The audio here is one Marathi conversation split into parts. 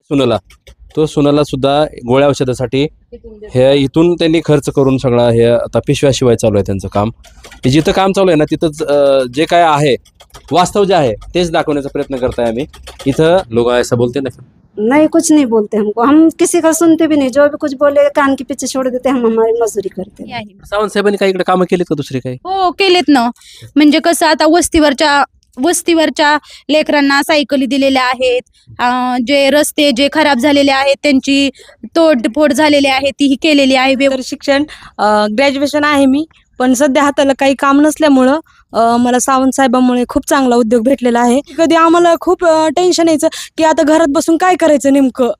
सुनाला, तो सुनाला सुद्धा गोळ्या औषधासाठी हे इथून त्यांनी खर्च करून सगळा हे आता पिशव्या शिवाय चालू आहे त्यांचं काम. ते जिथं काम चालू आहे ना तिथं जे काय आहे वास्तव जे आहे तेच दाखवण्याचा प्रयत्न करताय आम्ही. इथं लोक ऐसा बोलते ना, नहीं कुछ नहीं बोलते हमको, हम किसी का सुनते भी नहीं, जो भी कुछ बोले कान के पीछे छोड़ देते, हम हमारी मजदूरी करते हैं. सावंत साहेबांनी काही इकडे कामं केलीत का दुसरी काही? हो केलेत ना. म्हणजे कसं आता वस्तीवरच्या लेकरांना सायकली दिलेल्या आहेत, जे रस्ते जे खराब झालेले आहेत त्यांची तोडफोड झालेली आहे तीही केलेली आहे. तर शिक्षण ग्रॅज्युएशन आहे मी, पण सध्या हाताला काही काम नसल्यामुळं मला सावंत साहेबांमुळे खूप चांगला उद्योग भेटलेला आहे. कधी आम्हाला खूप टेन्शन यायचं की आता घरात बसून काय करायचं नेमकं.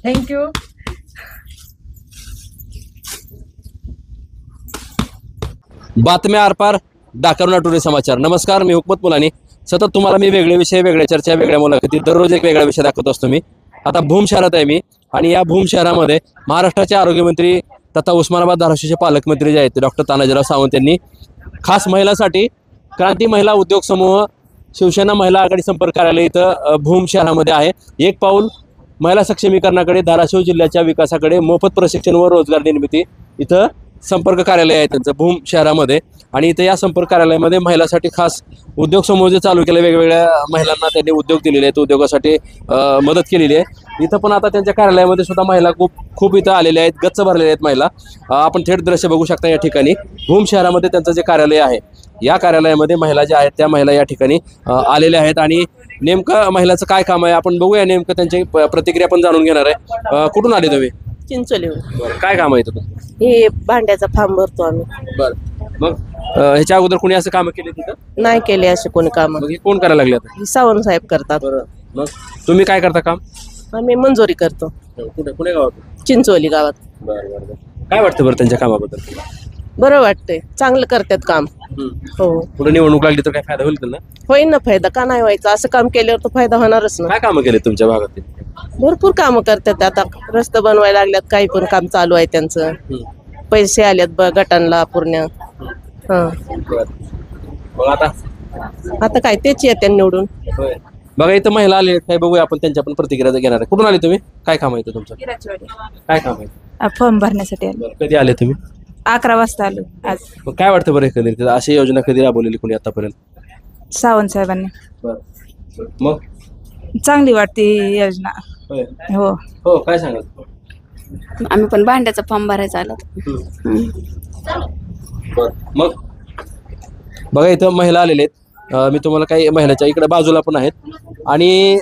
थँक्यू. बातम्या आरपार, दाखवणार टुडे समाचार. नमस्कार, मी हुकमत मुलानी. सतत तुम्हाला मी वेगळे विषय, वेगळ्या चर्चा, वेगळ्या मुलाखती दररोज एक वेगळा विषय दाखवत असतो मी. आता भूम शहरात आहे मी आणि या भूम शहरामध्ये महाराष्ट्राचे आरोग्यमंत्री तथा उस्मानाबाद धाराशिवचे पालकमंत्री जे आहेत डॉक्टर तानाजीराव सावंत यांनी खास महिलांसाठी क्रांती महिला उद्योग समूह शिवसेना महिला आघाडी संपर्क कार्यालय इथं भूम शहरामध्ये आहे. एक पाऊल महिला सक्षमीकरणाकडे, धाराशिव जिल्ह्याच्या विकासाकडे, मोफत प्रशिक्षण व रोजगार निर्मिती इथं संपर्क कार्यालय आहे त्यांचं भूम शहरामध्ये. आणि इथं या संपर्क कार्यालयामध्ये महिलांसाठी खास उद्योग समूह जे चालू केले, वेगवेगळ्या महिलांना त्यांनी उद्योग दिलेले आहेत, उद्योगासाठी मदत केलेली आहे. इथं पण आता त्यांच्या कार्यालयामध्ये सुद्धा महिला खूप इथं आलेल्या आहेत, गच्च भरलेल्या आहेत महिला. आपण थेट दृश्य बघू शकता या ठिकाणी भूम शहरामध्ये त्यांचं जे कार्यालय आहे या कार्यालयामध्ये महिला ज्या आहेत त्या महिला या ठिकाणी आलेल्या आहेत. आणि नेमकं महिलाचं काय काम आहे आपण बघूया, नेमकं त्यांची प्रतिक्रिया पण जाणून घेणार आहे. कुठून आले तुम्ही? चिंचोली. काय काम आहे तुझं? हे भांड्याचा फार्म भरतो आम्ही. बरं, मग ह्याच्या अगोदर कोणी असं काम केले तिथं? नाही केले असे कोणी काम. मग हे कोण करायला लागले आता? सावंत साहेब करतात. बरं, मग तुम्ही काय करता काम? आम्ही मंजुरी करतो कुठे गावात? चिंचोली गावात. बरं बरं बरं. काय वाटतं बरं त्यांच्या कामाबद्दल? बरं वाटतंय, चांगलं करतात काम. हो, पुढे निवडणूक लागली तर काय फायदा होईल त्यांना? होईल ना फायदा, का नाही व्हायचा. असं काम केल्यावर तर फायदा होणारच ना. काय कामं केले तुमच्या भागात? भरपूर कामं करतात. आता रस्ते बनवायला लागल्यात, काही पण काम चालू आहे त्यांचं. पैसे आलेत गटांना पूर्ण. हा, मग आता काय तेच येते निवडून. बघा इथं महिला आले काय बघूया आपण त्यांच्या पण प्रतिक्रिया घेणार आहे. कुठून आले तुम्ही? काय काम आहे तुमचं? काय काम आहे? फॉर्म भरण्यासाठी आलो. कधी आले तुम्ही? 11 वाजता आलो आज. मग काय वाटतं बरं एकंदरीत अशी योजना कधी राबवलेली कोणी आतापर्यंत? सावंत साहेबांनी. मग चांगली वाटते ही योजना. हो हो, काय सांगाल? आम्ही पण भांड्याचा फॉर्म भरायचा आलो. मग बघा इथं महिला आलेले आहेत. मी तुम्हाला काही महिलाच्या इकडे बाजूला पण आहेत. आणि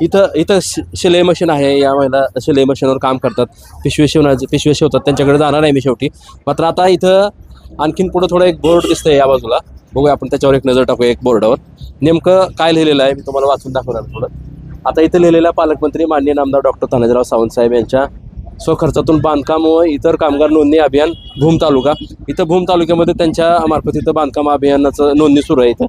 इथं शिलाई मशीन आहे. या महिला शिलाई मशीनवर काम करतात, पिशवे शिवतात. त्यांच्याकडे जाणार आहे मी शेवटी. मात्र आता इथं आणखीन पुढं थोडं एक बोर्ड दिसतंय या बाजूला, बघूया आपण त्याच्यावर एक नजर टाकूया. एक बोर्डावर नेमकं काय लिहिलेलं आहे मी तुम्हाला वाचून दाखवणार थोडं. आता इथं लिहिलेलं पालकमंत्री माननीय नामदार डॉक्टर तानाजीराव सावंत साहेब यांच्या स्वखर्चातून बांधकाम व इतर कामगार नोंदणी अभियान भूम तालुका. इथं भूम तालुक्यामध्ये त्यांच्या मार्फत इथं बांधकाम अभियानाचं नोंदणी सुरू आहे. इथं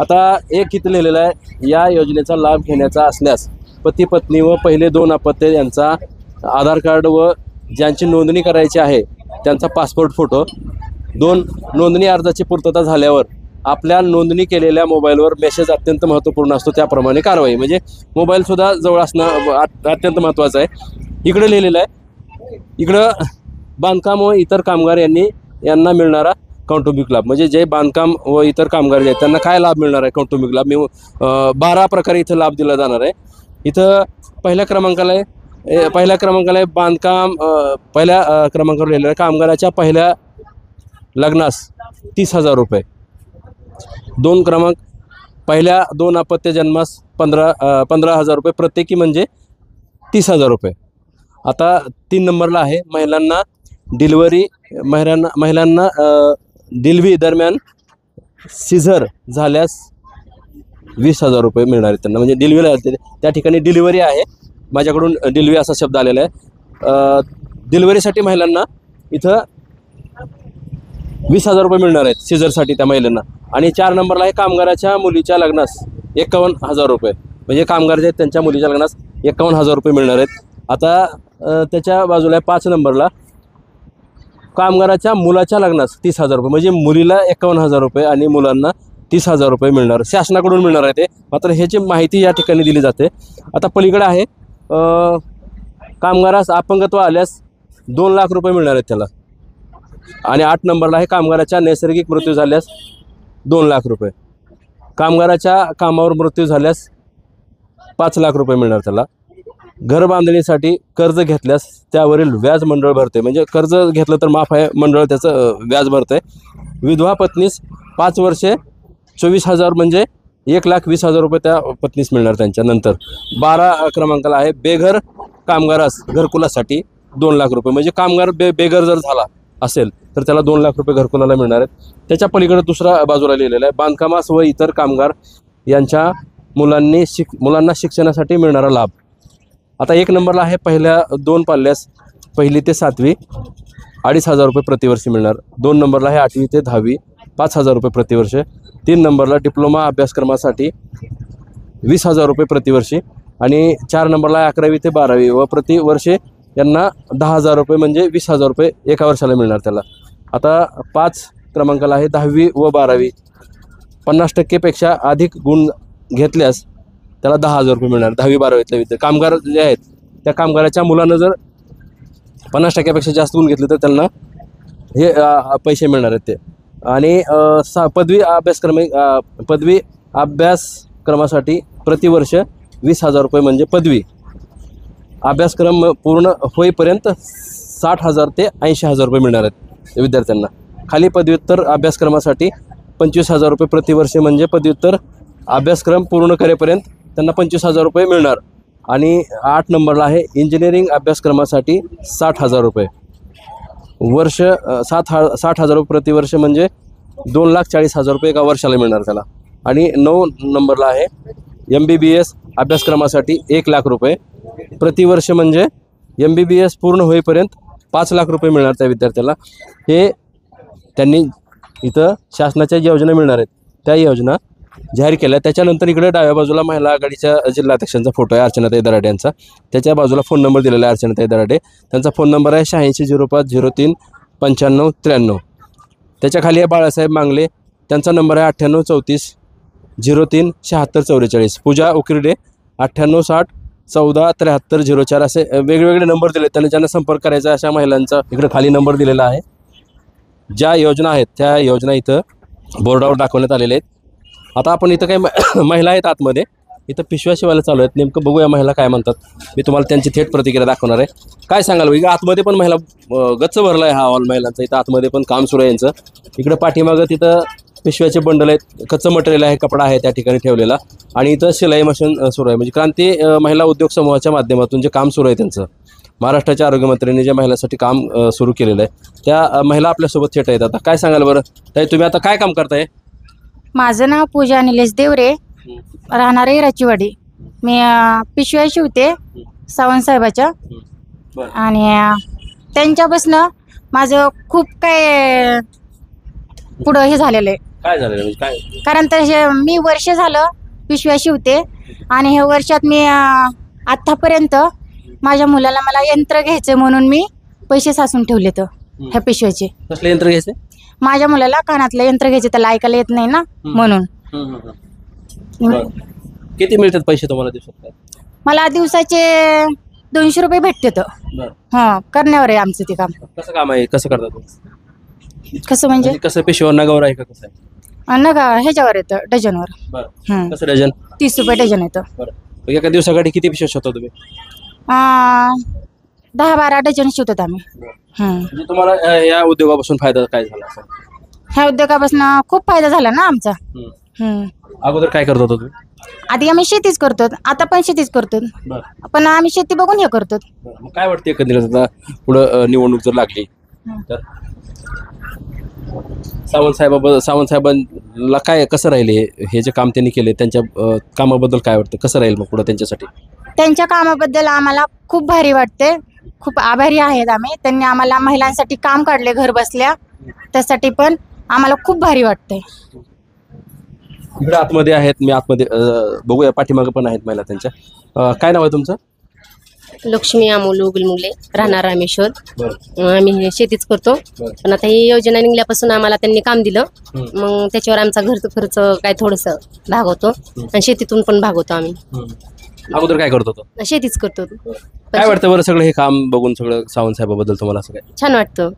आता एक इथं लिहिलेलं आहे, या योजनेचा लाभ घेण्याचा असल्यास पती पत्नी व पहिले 2 अपत्य यांचा आधार कार्ड व ज्यांची नोंदणी करायची आहे त्यांचा पासपोर्ट फोटो, 2 नोंदणी अर्जाची पूर्तता झाल्यावर आपल्या नोंदणी केलेल्या मोबाईलवर मेसेज अत्यंत महत्त्वपूर्ण असतो, त्याप्रमाणे कारवाई. म्हणजे मोबाईलसुद्धा जवळ असणं अत्यंत महत्त्वाचं आहे. इकडे लिहिलेलं आहे, इकडं बांधकाम व इतर कामगार यांना मिळणारा कौटुंबिक लाभ. म्हणजे जे बांधकाम व इतर कामगार जे आहेत त्यांना काय लाभ मिळणार आहे, कौटुंबिक लाभ. मी 12 प्रकारे इथं लाभ दिला जाणार आहे. इथं पहिल्या क्रमांकाला आहे बांधकाम. पहिल्या क्रमांकावर लिहिलेलं आहे कामगाराच्या पहिल्या लग्नास 30,000 रुपये. 2 क्रमांक पहिल्या 2 अपत्य जन्मास 15,000 रुपये प्रत्येकी, म्हणजे 30,000 रुपये. आता 3 नंबरला आहे महिलांना डिलिव्हरी दरम्यान सिझर झाल्यास 20,000 रुपये मिळणार आहेत त्यांना. म्हणजे डिलिव्हरी त्या ठिकाणी डिलिव्हरी आहे, माझ्याकडून डिलिव्हरी असा शब्द आलेला आहे. डिलिव्हरीसाठी महिलांना इथं 20,000 रुपये मिळणार आहेत सिझरसाठी त्या महिलांना. आणि 4 नंबरला आहे कामगाराच्या मुलीच्या लग्नास 51,000 रुपये. म्हणजे कामगार जे आहेत त्यांच्या मुलीच्या लग्नास 51,000 रुपये मिळणार आहेत. आता त्याच्या बाजूला 5 नंबरला कामगाराच्या मुलाच्या लग्नास 30,000 रुपये. म्हणजे मुलीला 51,000 रुपये आणि मुलांना 30,000 रुपये मिळणार, शासनाकडून मिळणार आहे ते. मात्र ह्याची माहिती या ठिकाणी दिली जाते. आता पलीकडे आहे कामगारास अपंगत्व आल्यास 2 लाख रुपये मिळणार आहेत त्याला. आणि 8 नंबरला आहे कामगाराच्या नैसर्गिक मृत्यू झाल्यास 2 लाख रुपये. कामगाराच्या कामावर मृत्यू झाल्यास 5 लाख रुपये मिळणार त्याला. घर बांधणीसाठी कर्ज घेतल्यास त्यावरील व्याज मंडळ भरते, म्हणजे कर्ज घेतलं तर माफ आहे, मंडळ त्याचं व्याज भरते. विधवा पत्नीस 5 वर्षे 24,000 म्हणजे 1,20,000 रुपये त्या पत्नीस मिळणार त्यांच्या. नंतर 12 क्रमांकाला आहे बेघर कामगारास घरकुलासाठी 2 लाख रुपये, म्हणजे कामगार बेघर जर झाला असेल तर त्याला 2 लाख रुपये घरकुलाला मिळणार आहेत. त्याच्या पलीकडे दुसरा बाजूला लिहिलेला आहे बांधकामास व इतर कामगार यांच्या मुलांना शिक्षणासाठी मिळणारा लाभ. आता 1 नंबरला आहे पहिल्या 2 पाल्यास 1ली ते 7वी 2,500 रुपये प्रतिवर्षी मिळणार. 2 नंबरला आहे 8वी ते 10वी 5,000 रुपये प्रतिवर्ष. 3 नंबरला डिप्लोमा अभ्यासक्रमासाठी 20,000 रुपये प्रतिवर्षी. आणि 4 नंबरला आहे 11वी ते 12वी व प्रतिवर्षी यांना 10,000 रुपये म्हणजे 20,000 रुपये एका वर्षाला मिळणार त्याला. आता 5 क्रमांकाला आहे 10वी व 12वी 50% अधिक गुण घेतल्यास त्याला 10,000 रुपये मिळणार. 10वी 12वीतले विद्यार्थी कामगार जे आहेत त्या कामगाराच्या मुलांना जर 50% जास्त गुण घेतले तर त्यांना हे पैसे मिळणार आहेत ते. आणि पदवी अभ्यासक्रमासाठी प्रतिवर्ष 20,000 रुपये म्हणजे पदवी अभ्यासक्रम पूर्ण होईपर्यंत 60,000 ते 80,000 रुपये मिळणार आहेत विद्यार्थ्यांना. खाली पदव्युत्तर अभ्यासक्रमासाठी 25,000 रुपये प्रतिवर्ष म्हणजे पदव्युत्तर अभ्यासक्रम पूर्ण करेपर्यंत त्यांना 25,000 रुपये मिळणार. आणि 8 नंबरला आहे इंजिनिअरिंग अभ्यासक्रमासाठी 60,000 रुपये वर्ष 60,000 रुपये प्रतिवर्ष म्हणजे 2,40,000 रुपये एका वर्षाला मिळणार त्याला. आणि 9 नंबरला आहे MBBS अभ्यासक्रमासाठी 1 लाख रुपये प्रतिवर्ष म्हणजे MBBS पूर्ण होईपर्यंत 5 लाख रुपये मिळणार त्या विद्यार्थ्याला. हे त्यांनी इथं शासनाच्या योजना मिळणार आहेत त्या योजना जाहीर केल्या. त्याच्यानंतर इकडे डाव्या बाजूला महिला आघाडीच्या जिल्हाध्यक्षांचा फोटो आहे अर्चनाताई दराडे यांचा. त्याच्या बाजूला फोन नंबर दिलेला आहे अर्चनाताई दराडे. त्यांचा फोन नंबर आहे 8605039593. त्याच्या खाली आहे बाळासाहेब मांगले, त्यांचा नंबर आहे 9834037644. पूजा उकिरडे 9860147304. असे वेगवेगळे नंबर दिले त्यांनी ज्यांना संपर्क करायचा अशा महिलांचा इकडे खाली नंबर दिलेला आहे. ज्या योजना आहेत त्या योजना इथं बोर्डावर दाखवण्यात आलेल्या आहेत. आता आपण इथं काही महिला आहेत आतमध्ये, इथं पिशव्या शिवायला चालू आहेत. नेमकं बघूया महिला काय म्हणतात. मी तुम्हाला त्यांची थेट प्रतिक्रिया दाखवणार आहे. काय सांगाल इकडे आतमध्ये पण महिला गच्च भरला आहे हा हॉल महिलांचा. इथं आतमध्ये पण काम सुरू आहे यांचं. इकडे पाठीमागं तिथं पिशव्याचे बंडल आहेत, कच्चं मटेरियल आहे, कपडा आहे त्या ठिकाणी ठेवलेला. आणि इथं शिलाई मशीन सुरू आहे. म्हणजे क्रांती महिला उद्योग समूहाच्या माध्यमातून जे काम सुरू आहे त्यांचं महाराष्ट्राच्या आरोग्यमंत्र्यांनी जे महिलांसाठी काम सुरू केलेलं आहे त्या महिला आपल्यासोबत थेट आहेत. आता काय सांगाल बरं ताई, तुम्ही आता काय काम करताय? माझं नाव पूजा निलेश देवरे, राहणार आहे राचीवाडी. मी पिशव्या शिवते सावंत साहेबाच्या. आणि त्यांच्यापासनं माझं खूप काय पुढं हे झालेलं आहे. काय झालं म्हणजे काय? कारण तर मी वर्ष झालं पिशव्या शिवते आणि ह्या वर्षात मी आत्तापर्यंत माझ्या मुलाला मला यंत्र घ्यायचं म्हणून मी पैसे साचून ठेवले तर ह्या पिशव्याचे. कसले यंत्र घ्यायचे? माझ्या मुलाला कानातलं यंत्र घ्यायचे, त्याला ऐकायला येत नाही ना म्हणून. किती मिळतात पैसे तुम्हाला दिवसात? मला दिवसाचे 200 रुपये भेटते तर. हा, करण्यावर आहे आमचं ते काम. कसं काम आहे, कसं करता तुम्ही? कसं म्हणजे कसं पिशव्यावर नगावर आहे का कसं आहे? न का ह्याच्यावर येतं डझनवर. बरं, कसं डझन? 30 रुपये डझन येतं. बरं, एका दिवसासाठी किती पिशव्या शिवता तुम्ही? 10-12 डझन शिवतात आम्ही. म्हणजे तुम्हाला या उद्योगापासून फायदा काय झाला असं? ह्या उद्योगापासून खूप फायदा झाला ना आमचा. अगोदर काय करत होता तुम्ही? आधी आम्ही शेतीच करतो, आता पण शेतीच करतो. पण आम्ही शेती बघून हे करतो. काय वाटते एकंदरीत आता पुढं निवडणूक जर लागली तर सावंत साहेबांना काय कसं राहिले हे जे काम त्यांनी केले त्यांच्या कामाबद्दल काय वाटतं, कसं राहील मग पुढं त्यांच्यासाठी? त्यांच्या कामाबद्दल आम्हाला खूप भारी वाटते, खूप आभारी आहेत आम्ही. त्यांनी आम्हाला महिलांसाठी काम काढले घर बसल्या, त्यासाठी पण आम्हाला खूप भारी वाटते. इकडे आतमध्ये आहेत, मी आतमध्ये बघूया, पाठीमागं पण आहेत महिला त्यांच्या. काय नाव आहे तुमचं? लक्ष्मी अमोल उगलमुगले राहणार रामेश्वर. बरं आम्ही शेतीच करतो. बरं. पण आता ही योजना निघल्यापासून आम्हाला त्यांनी काम दिलं. मग त्याच्यावर आमचा घरचं खर्च काय थोडंसं भागवतो आणि शेतीतून पण भागवतो. आम्ही अगोदर काय करत होतो? शेतीच करतो. काय वाटतं बरं सगळं हे काम बघून सगळं सावंत साहेबाबद्दल तुम्हाला असं काय? छान वाटतं.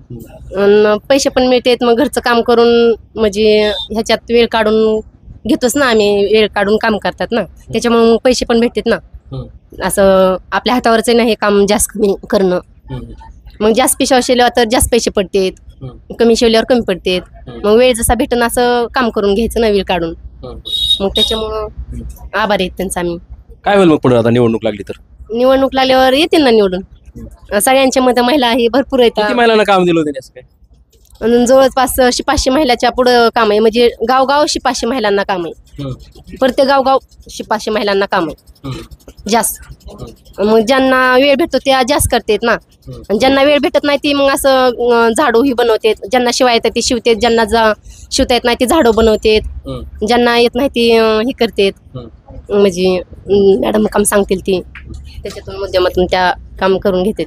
अन पैसे पण मिळतात. मग घरचं काम करून म्हणजे ह्याच्यात वेळ काढून घेतोच ना आम्ही. वेळ काढून काम करतात ना, त्याच्यामुळे मग पैसे पण भेटतात ना. असं आपल्या हातावरच आहे ना हे काम जास्त कमी करणं. मग जास्त पिशव्या शिवल्यावर तर जास्त पैसे पडतात, कमी शिवल्यावर कमी पडतात. मग वेळ जसा भेटन असं काम करून घ्यायचं ना वेळ काढून. मग त्याच्यामुळं आभारी आहेत त्यांचा आम्ही. काय होईल मग पुढे आता निवडणूक लागली तर? निवडणूक लागल्यावर येतील ना निवडून. सगळ्यांच्या मध्ये महिला ही भरपूर किती येतात. महिलांना काम दिलं होतं असं काय? आणि जवळपास 500 महिलाच्या पुढं काम आहे. म्हणजे गावगाव 500 महिलांना काम आहे. प्रत्येक गावगाव 500 महिलांना काम आहे जास्त. मग ज्यांना वेळ भेटतो त्या जास्त करतात ना. आणि ज्यांना वेळ भेटत नाही ती मग असं झाडू ही बनवतात. ज्यांना शिवाय येतात ती शिवतात. ज्यांना शिवता येत नाही ती झाडू बनवतात. ज्यांना येत नाही ती हे करतात. म्हणजे मॅडम काम सांगतील ती त्याच्यातून माध्यमातून त्या काम करून घेतात.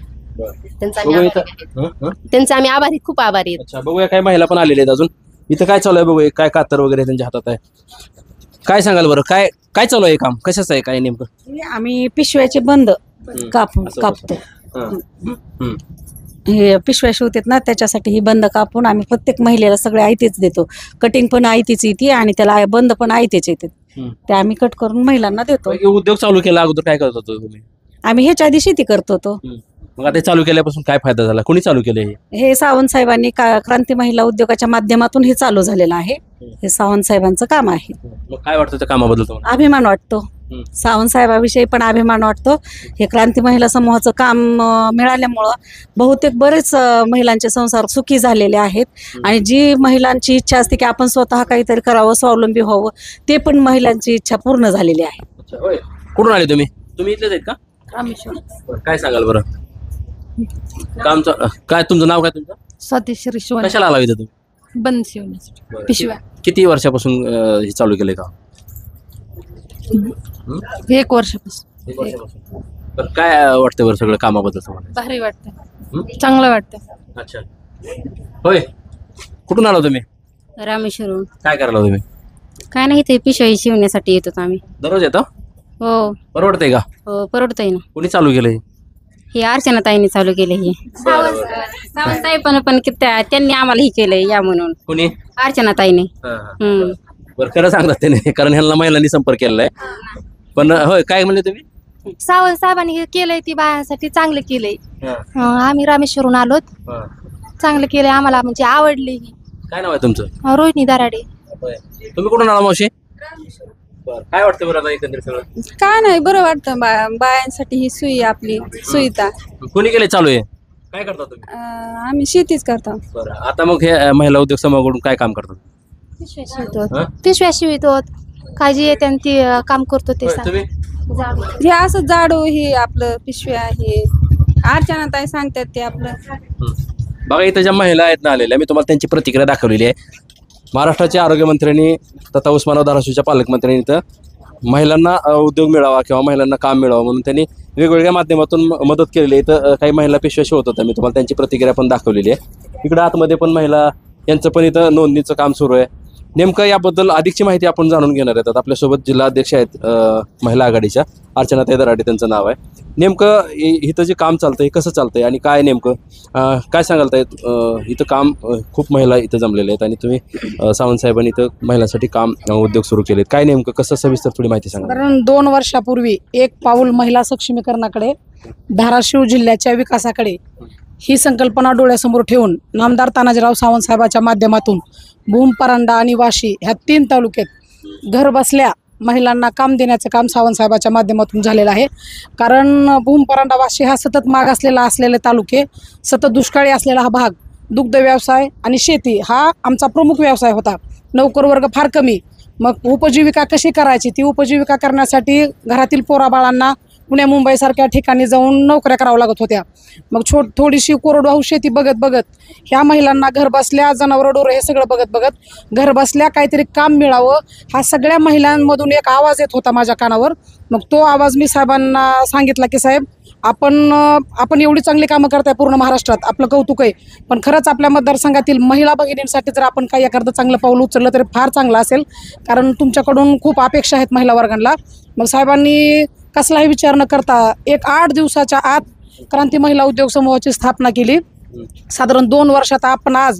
त्यांचा आम्ही बघूया आभारी इथं. आहे. त्यांचे आम्ही आभारी, खूप आभारी आहेत. अच्छा, बघूया काय महिला पण आलेल्या आहेत अजून. इथं काय चालू आहे बघूया. काय कातर वगैरे त्यांच्या हातात आहे. काय सांगाल बरं, काय काय चालू आहे काम? कशाचं आहे काय नेमकं? आम्ही पिशव्याचे बंद कापतो. हे पिशव्या शिवतात ना, त्याच्यासाठी ही बंद कापून आम्ही प्रत्येक महिलेला सगळे आयतेच देतो. कटिंग पण आयतीच येते आणि त्याला बंद पण आयतेच येते. ते आम्ही कट करून महिलांना देतो. उद्योग चालू केला अगोदर काय करत होतो तुम्ही? आम्ही ह्याच्या आधी शेती करतो तो. मग आता चालू केल्यापासून काय फायदा झाला? कोणी चालू केलं हे? हे सावंत साहेबांनी क्रांती महिला उद्योगाच्या माध्यमातून हे चालू झालेलं आहे. हे सावंत साहेबांचं काम आहे. मग काय वाटतं त्या कामाबद्दल तुम्हाला? अभिमान वाटतो. सावंत साहेबाविषयी पण अभिमान वाटतो. हे क्रांती महिला समूहाचं काम मिळाल्यामुळं बहुतेक बरेच महिलांचे संसार सुखी झालेले आहेत. आणि जी महिलांची इच्छा असते की आपण स्वतः काहीतरी करावं, स्वावलंबी व्हावं, ते पण महिलांची इच्छा पूर्ण झालेली आहे. कुठून आले तुम्ही? तुम्ही इथलेच आहेत का? रामेश्वर. काय सांगाल बरं काम काय? तुमचं नाव काय? तुमचं स्वदेश्वरी कशाला आला इथं तुम्ही? बंद शिवण्यासाठी पिशव्या. किती वर्षापासून हे चालू केलंय काम? 1 वर्षापासून. 1 वर्षापासून. तर काय वाटतं बरं सगळं कामाबद्दल तुम्हाला? भारी वाटतं, चांगलं वाटतं. अच्छा, होय. कुठून आला तुम्ही? रामेश्वरून. काय करायला तुम्ही? काय नाही, ते पिशव्या शिवण्यासाठी येतो आम्ही. दररोज येतो? हो. परवडतंय का? हो, परवडतंय ना. कोणी चालू केलंय? हे अर्चना ताईंनी चालू केले. हे सावंत ताई पण त्यांनी आम्हाला हे केलंय या म्हणून. कोणी? अर्चना ताईने. बरं, खरं सांगतात त्याने, कारण ह्यांना महिलांनी संपर्क केलेला आहे. पण होय, काय म्हणले तुम्ही? सावंत साहेबांनी केलंय ती बायांसाठी चांगलं केलंय. आम्ही रामेश्वरून आलोत. चांगलं केलंय आम्हाला, म्हणजे आवडली. काय नाव आहे तुमचं? रोहिणी दराडे. तुम्ही कुठून आला मावशी? काय वाटतं बरं आता एकंदरीत सगळं? काय नाही, बरं वाटतं. बायांसाठी ही सुई, आपली सुविधा. कोणी केले चालू आहे? काय करता तुम्ही? आम्ही शेतीच करतो. बरं, आता मग हे महिला उद्योग समूहाकडून काय काम करतात? पिशव्या शिवितो, काळजी येते ती काम करतो ते. तुम्ही? हे असं जाडू, हे आपलं पिशव्या, हे अर्चना ताई सांगतात ते आपलं. बघा इथं ज्या महिला आहेत ना आलेल्या, मी तुम्हाला त्यांची प्रतिक्रिया दाखवलेली आहे. महाराष्ट्राच्या आरोग्यमंत्र्यांनी तथा उस्मानाबाद धाराशिवच्या पालकमंत्र्यांनी इथं महिलांना उद्योग मिळावा किंवा महिलांना काम मिळावं म्हणून त्यांनी वेगवेगळ्या माध्यमातून मदत केलेली आहे. इथं काही महिला पिशव्या शिवत होत्या, मी तुम्हाला त्यांची प्रतिक्रिया पण दाखवलेली आहे. इकडं आतमध्ये पण महिला यांचं पण इथं नोंदणीचं काम सुरू आहे. नेमकं याबद्दल अधिकची माहिती आपण जाणून घेणार आहेत. आपल्यासोबत जिल्हा अध्यक्ष आहेत महिला आघाडीच्या, अर्चनाताई दराडे त्यांचं नाव आहे. नेमकं इथं जे काम चालतं हे कसं चालतंय आणि काय नेमकं काय सांगाल ताई? इथं काम खूप महिला इथं जमलेले आहेत आणि तुम्ही सावंत साहेबांनी इथं महिलांसाठी काम उद्योग सुरू केलेत. काय नेमकं कसं सविस्तर थोडी माहिती सांगा. कारण 2 वर्षापूर्वी एक पाऊल महिला सक्षमीकरणाकडे, धाराशिव जिल्ह्याच्या विकासाकडे ही संकल्पना डोळ्यासमोर ठेवून नामदार तानाजीराव सावंत साहेबाच्या माध्यमातून भूम, परांडा आणि वाशी ह्या 3 तालुक्यात घर बसल्या महिलांना काम देण्याचं काम सावंत साहेबाच्या माध्यमातून झालेलं आहे. कारण भूम, परांडा, वाशी हा सतत मागासलेला असलेले तालुके, सतत दुष्काळी असलेला हा भाग, दुग्ध व्यवसाय आणि शेती हा आमचा प्रमुख व्यवसाय होता. नोकर वर्ग फार कमी. मग उपजीविका कशी करायची, ती उपजीविका करण्यासाठी घरातील पोराबाळांना पुण्या मुंबईसारख्या ठिकाणी जाऊन नोकऱ्या कराव्या लागत होत्या. मग थोडीशी कोरडवाहू शेती बघत बघत ह्या महिलांना घर बसल्या जनावरं डोरं हे सगळं बघत बघत घर बसल्या काहीतरी काम मिळावं हा सगळ्या महिलांमधून एक आवाज येत होता माझ्या कानावर. मग तो आवाज मी साहेबांना सांगितला की साहेब आपण एवढी चांगली कामं करताय पूर्ण महाराष्ट्रात, आपलं कौतुक आहे. पण खरंच आपल्या मतदारसंघातील महिला भगिनींसाठी जर आपण काही एखादं चांगलं पाऊल उचललं तरी फार चांगलं असेल, कारण तुमच्याकडून खूप अपेक्षा आहेत महिला वर्गांना. मग साहेबांनी कसलाही विचार न करता 8 दिवसाच्या आत क्रांती महिला उद्योग समूहाची स्थापना केली. साधारण 2 वर्षात आपण आज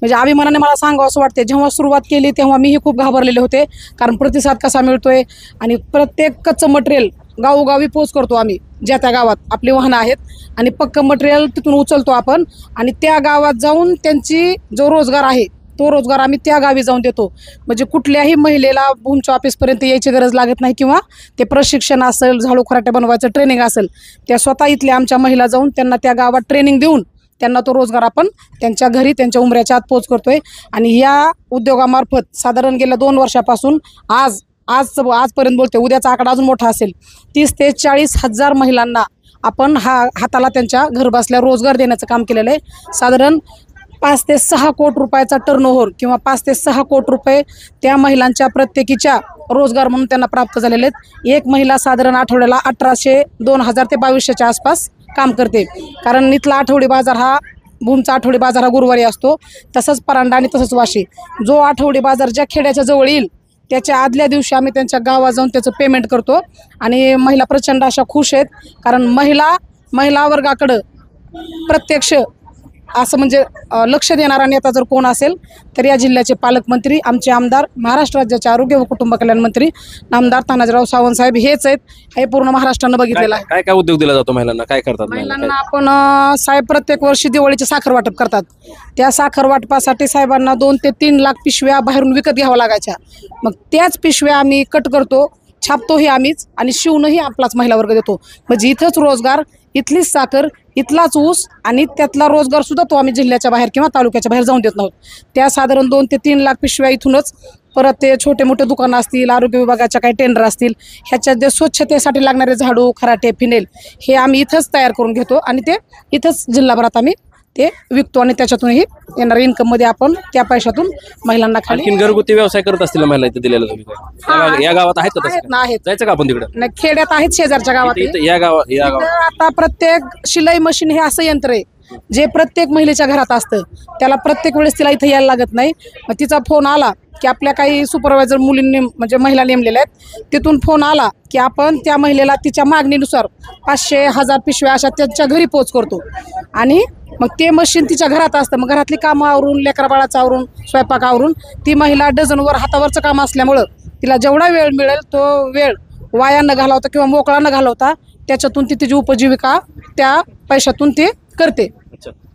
म्हणजे अभिमानाने मला सांगावं असं वाटते, जेव्हा सुरुवात केली तेव्हा मीही खूप घाबरलेले होते, कारण प्रतिसाद कसा मिळतोय आणि प्रत्येक कच्चं मटेरियल गावोगावी पोच करतो आम्ही, ज्या त्या गावात आपली वाहनं आहेत आणि पक्कं मटेरियल तिथून उचलतो आपण आणि त्या गावात जाऊन त्यांची जो रोजगार आहे तो रोजगार आम्ही त्या गावी जाऊन देतो. म्हणजे कुठल्याही महिलेला भूमच्या ऑफिसपर्यंत यायची गरज लागत नाही किंवा ते प्रशिक्षण असेल, झाडू खराटे बनवायचं ट्रेनिंग असेल, त्या स्वतः इथल्या आमच्या महिला जाऊन त्यांना त्या गावात ट्रेनिंग देऊन त्यांना तो रोजगार आपण त्यांच्या घरी त्यांच्या उमऱ्याच्या आत पोच करतोय. आणि या उद्योगामार्फत साधारण गेल्या 2 वर्षापासून आजपर्यंत बोलते, उद्याचा आकडा अजून मोठा असेल, 30 ते 40 हजार महिलांना आपण हाताला त्यांच्या घरबसल्या रोजगार देण्याचं काम केलेलं आहे. साधारण 5 ते 6 कोटी रुपयाचा टर्नओव्हर किंवा 5 ते 6 कोटी रुपये त्या महिलांच्या प्रत्येकीच्या रोजगार म्हणून त्यांना प्राप्त झालेले आहेत. एक महिला साधारण आठवड्याला 1800, 2000 ते 2200च्या आसपास काम करते, कारण इथला आठवडी बाजार हा भूमचा आठवडी बाजार हा गुरुवारी असतो. तसंच परांडा आणि तसंच वाशी, जो आठवडी बाजार ज्या खेड्याच्या जवळ येईल त्याच्या आदल्या दिवशी आम्ही त्यांच्या गावात जाऊन त्याचं पेमेंट करतो. आणि महिला प्रचंड अशा खुश आहेत, कारण महिला वर्गाकडं प्रत्यक्ष असं म्हणजे लक्ष देणारा नेता जर कोण असेल तर या जिल्ह्याचे पालकमंत्री, आमचे आमदार, महाराष्ट्र राज्याचे आरोग्य व कुटुंब कल्याण मंत्री नामदार तानाजीराव सावंत साहेब हेच आहेत. हे पूर्ण महाराष्ट्रानं बघितलेलं आहे. काय काय उद्योग दिला जातो महिलांना, काय करतात महिलांना आपण साहेब प्रत्येक वर्षी दिवाळीचे साखर वाटप करतात. त्या साखर वाटपासाठी साहेबांना 2 ते 3 लाख पिशव्या बाहेरून विकत घ्याव्या लागायच्या. मग त्याच पिशव्या आम्ही कट करतो, छापतोही आम्हीच आणि शिवूनही आपलाच महिला वर्ग देतो. म्हणजे इथंच रोजगार, इथलीच साखर, इथलाच ऊस आणि त्यातला रोजगार सुद्धा तो आम्ही जिल्ह्याच्या बाहेर किंवा तालुक्याच्या बाहेर जाऊन देत नाहोत. त्या साधारण 2 ते 3 लाख पिशव्या इथूनच परत ते छोटे मोठे दुकानं असतील, आरोग्य विभागाच्या काही टेंडर असतील, ह्याच्यात जे स्वच्छतेसाठी लागणारे झाडू खराटे फिनेल हे आम्ही इथंच तयार करून घेतो आणि ते इथंच जिल्हाभरात आम्ही ते विकतो आणि त्याच्यातूनही येणाऱ्या इन्कममध्ये आपण त्या पैशातून महिलांना आणखीन घरगुती व्यवसाय करत असतील महिला इथे दिलेला तुम्ही या गावात आहेत का तसं? आहेत. जायचं का आपण तिकडे? नाही, खेड्यात आहेत, शेजारच्या गावात. या गावात इथं आता प्रत्येक शिलाई मशीन हे असं यंत्र आहे जे प्रत्येक महिलेच्या घरात असतं. त्याला प्रत्येक वेळेस तिला इथं यायला लागत नाही. मग तिचा फोन आला की आपल्या काही सुपरवायझर मुलींनी म्हणजे महिला नेमलेल्या आहेत, तिथून फोन आला की आपण त्या महिलेला तिच्या मागणीनुसार 500, 1000 पिशव्या अशा त्यांच्या घरी पोच करतो. आणि मग ते मशीन तिच्या घरात असतं. मग घरातली कामं आवरून, लेकराबाळाचं आवरून, स्वयंपाक आवरून ती महिला डझनवर हातावरचं काम असल्यामुळं तिला जेवढा वेळ मिळेल तो वेळ वाया न घालवता किंवा मोकळा न घालवता त्याच्यातून ती तिची उपजीविका त्या पैशातून ती करते.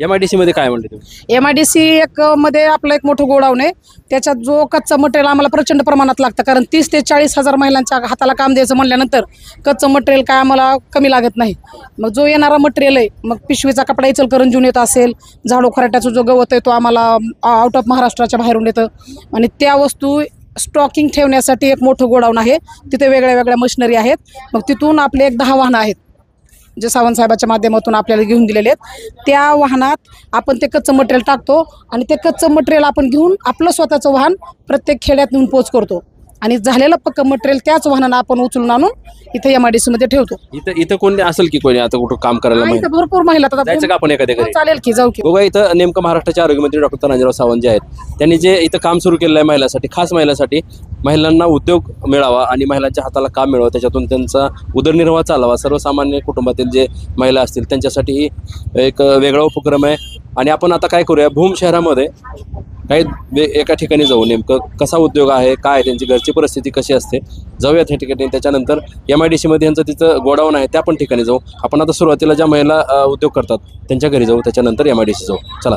MIDC मध्ये काय म्हणते तुम्ही? MIDC मध्ये आपलं एक मोठं गोडाऊन आहे. त्याच्यात जो कच्चं मटेरियल आम्हाला प्रचंड प्रमाणात लागतं, कारण 30 ते 40 हजार महिलांच्या हाताला काम द्यायचं म्हणल्यानंतर कच्चं मटेरियल काय आम्हाला कमी लागत नाही. मग जो येणारा मटेरियल आहे, मग पिशवीचा कपडा इचलकरंजीहून येत असेल, झाडू खराट्याचा जो गवत आहे तो आम्हाला आउट ऑफ महाराष्ट्राच्या बाहेरून येतं. आणि त्या वस्तू स्टॉकिंग ठेवण्यासाठी एक मोठं गोडाऊन आहे, तिथे वेगळ्या वेगळ्या मशिनरी आहेत. मग तिथून आपले एक 10 वाहनं आहेत जे सावंत साहेबाच्या माध्यमातून आपल्याला घेऊन दिलेले आहेत. त्या वाहनात आपण ते कच्चं मटेरियल टाकतो आणि ते कच्चं मटेरियल आपण घेऊन आपलं स्वतःचं वाहन प्रत्येक खेड्यात नेऊन पोच करतो आणि झालेलं पक्कं मटेरियल त्याच वाहनानं आपण उचलून आणून इथे MIDC मध्ये ठेवतो. इथं कोणी असेल की कोणी आता कुठं काम करायला? इथं भरपूर महिला जायचं का आपण एखाद्या घरी? चालेल की, जाऊ की. बघा, इथं नेमकं महाराष्ट्राचे आरोग्यमंत्री डॉक्टर तानाजीराव सावंत जे आहेत त्यांनी जे इथं काम सुरू केलेलं आहे महिलांसाठी, खास महिलांसाठी, महिलांना उद्योग मिळावा आणि महिलांच्या हाताला काम मिळावं, त्याच्यातून त्यांचा उदरनिर्वाह चालावा, सर्वसामान्य कुटुंबातील जे महिला असतील त्यांच्यासाठी ही एक वेगळा उपक्रम आहे. आणि आपण आता काय करूया, भूम शहरामध्ये काही एका ठिकाणी जाऊ, नेमकं कसा उद्योग आहे, काय त्यांची घरची परिस्थिती कशी असते, जाऊयात ह्या ठिकाणी. त्याच्यानंतर MIDC मध्ये यांचं तिथं गोडाऊन आहे त्या पण ठिकाणी जाऊ. आपण आता सुरुवातीला ज्या महिला उद्योग करतात त्यांच्या घरी जाऊ, त्याच्यानंतर MIDC जाऊ. चला.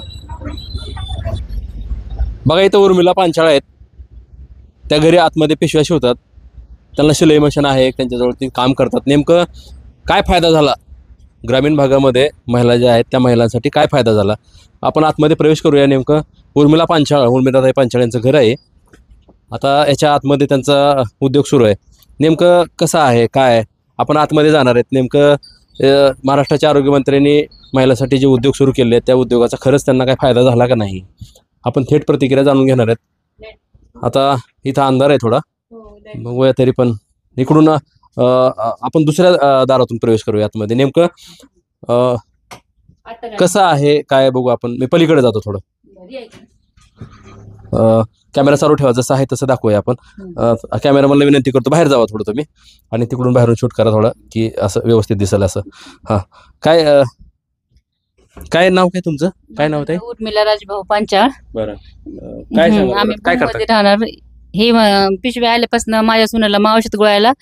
बघा, इथं उर्मिला पांचाळ आहेत, त्या घरी आतमध्ये पिशव्या शिवतात, त्यांना शिलाई मशीन आहे, त्यांच्याजवळ ती काम करतात. नेमकं काय फायदा झाला ग्रामीण भागामध्ये महिला ज्या आहेत त्या महिलांसाठी, काय फायदा झाला, आपण आतमध्ये प्रवेश करूया. नेमकं उर्मिलाताई पांचाळ यांचं घर आहे. आता याच्या आतमध्ये त्यांचा उद्योग सुरू आहे. नेमकं कसं आहे, काय, आपण आतमध्ये जाणार आहेत. नेमकं महाराष्ट्राच्या आरोग्यमंत्र्यांनी महिलांसाठी जे उद्योग सुरू केले आहेत त्या उद्योगाचा खरंच त्यांना काय फायदा झाला का नाही, आपण थेट प्रतिक्रिया जाणून घेणार आहेत. आता इथं अंधार आहे थोडा, बघूया तरी पण इकडून आपण दुसऱ्या दारातून प्रवेश करूया आतमध्ये. नेमकं कसं आहे काय बघू आपण. मी पलीकडे जातो थोडं. कॅमेरा चालू ठेवा, जसं आहे तसं दाखवूया आपण. कॅमेरामॅनला विनंती करतो बाहेर जावा थोडं तुम्ही आणि तिकडून बाहेरून शूट करा थोडं, की असं व्यवस्थित दिसेल असं. हां, काय काय नाव काय तुमचं? काय नाव आहे? उर्मिला राजभाऊ पांचाळ. बरं, काय सांगा, आम्ही काय भूममध्ये करता? राहणार. हे पिशवी आल्यापासून माझ्या सुनाला औषध गोळ्याला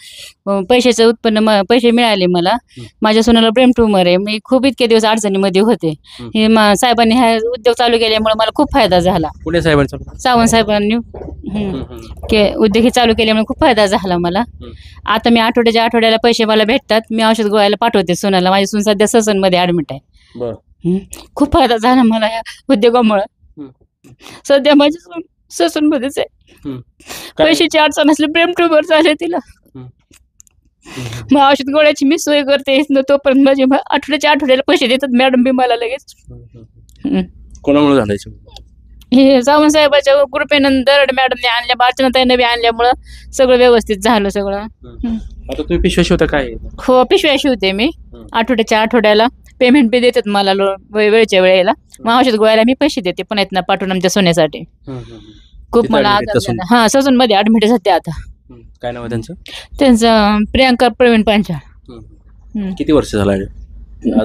पैशाचं उत्पन्न पैसे मिळाले मला. माझ्या सुनाला ब्रेन ट्यूमर आहे. मी खूप इतके दिवस अडचणीमध्ये होते. हे साहेबांनी हा उद्योग चालू केल्यामुळे मला खूप फायदा झाला. पुणे साहेबांचं सावंत साहेबांनी उद्योग हे चालू केल्यामुळे खूप फायदा झाला मला. आता मी आठवड्याला पैसे मला भेटतात. मी औषध गोळ्याला पाठवते सुनाला. माझी सून सध्या ससनमध्ये ऍडमिट आहे. खूप फायदा झाला मला या उद्योगामुळे. सध्या माझी सून ससूनमध्येच आहे. पैशाची अडचण असली, ब्रेन ट्यूमर झाले तिला. मग औषध गोळ्याची मी सोय करते. तोपर्यंत माझे आठवड्याला पैसे देतात मॅडम बी मला लगेच. कोणामुळे झालं? हे सावंत साहेबाच्या कृपेनं दरड मॅडमने आणल्या, अर्चनाताईने बी आणल्यामुळं सगळं व्यवस्थित झालं सगळं. आता तुम्ही पिशव्या शिवता काय? हो, पिशव्या शिवते मी. आठवड्याला पेमेंट बी देतात मला वेळच्या वेळेला. मग औषध गोळ्याला मी पैसे देते पण आहेत ना पाठवून आमच्या सोन्यासाठी. खूप मला आजार झाला. हा, ससून मध्ये ऍडमिट आहे सध्या. आता काय नाव आहे त्यांचं? त्यांचं प्रियांका प्रवीण पांचाळ. किती वर्ष झालं?